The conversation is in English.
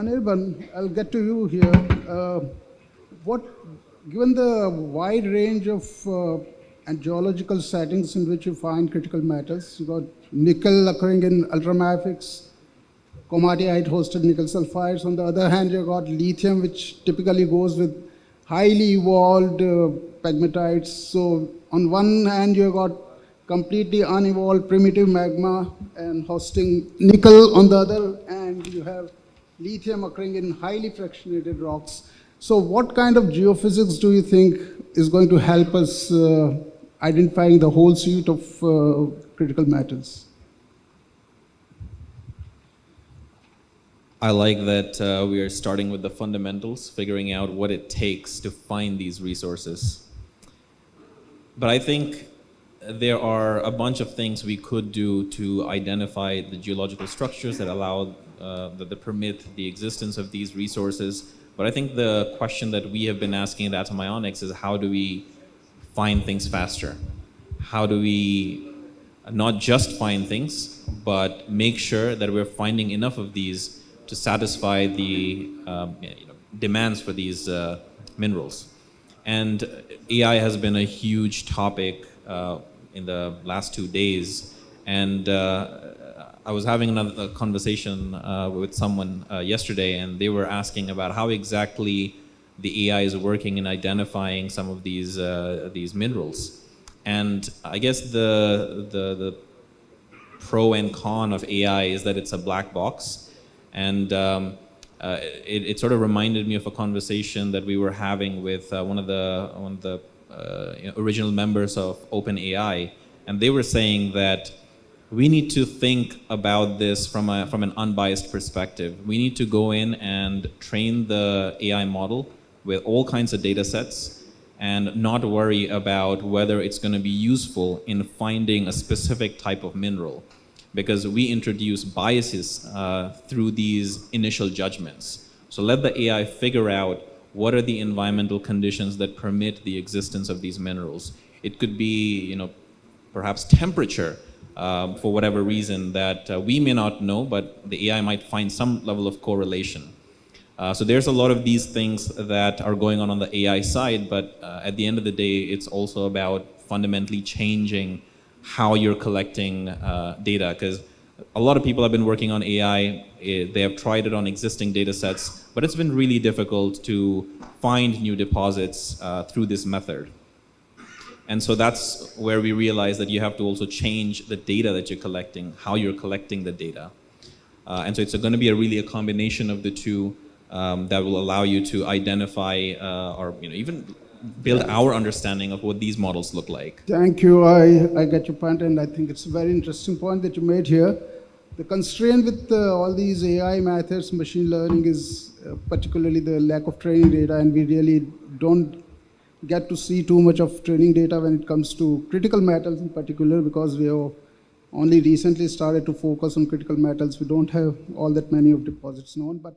Anirban, I'll get to you here. What, given the wide range of and geological settings in which you find critical metals, you got nickel occurring in ultramafics, komatiite hosted nickel sulfides. On the other hand, you got lithium, which typically goes with highly evolved pegmatites. So on one hand, you got completely unevolved primitive magma and hosting nickel. On the other hand, you have lithium occurring in highly fractionated rocks. So what kind of geophysics do you think is going to help us identifying the whole suite of critical metals? I like that we are starting with the fundamentals, figuring out what it takes to find these resources. But I think there are a bunch of things we could do to identify the geological structures that allow, that permit the existence of these resources. But I think the question that we have been asking at Atomionics is, how do we find things faster? How do we not just find things, but make sure that we're finding enough of these to satisfy the demands for these minerals? And AI has been a huge topic in the last 2 days. And I was having another conversation with someone yesterday, and they were asking about how exactly the AI is working in identifying some of these minerals. And I guess the pro and con of AI is that it's a black box. And it sort of reminded me of a conversation that we were having with one of the original members of OpenAI, and they were saying that we need to think about this from an unbiased perspective. We need to go in and train the AI model with all kinds of data sets and not worry about whether it's going to be useful in finding a specific type of mineral, because we introduce biases through these initial judgments. So let the AI figure out what are the environmental conditions that permit the existence of these minerals. It could be, perhaps temperature for whatever reason that we may not know, but the AI might find some level of correlation. So there's a lot of these things that are going on the AI side, but at the end of the day, it's also about fundamentally changing how you're collecting data, because a lot of people have been working on AI. They have tried it on existing data sets, but it's been really difficult to find new deposits through this method. And so that's where we realize that you have to also change the data that you're collecting, how you're collecting the data. And so it's going to be really a combination of the two that will allow you to identify or even build our understanding of what these models look like. Thank you. I get your point, and I think it's a very interesting point that you made here. The constraint with all these AI methods, machine learning, is particularly the lack of training data, and we really don't get to see too much of training data when it comes to critical metals in particular, because we have only recently started to focus on critical metals. We don't have all that many of deposits known, but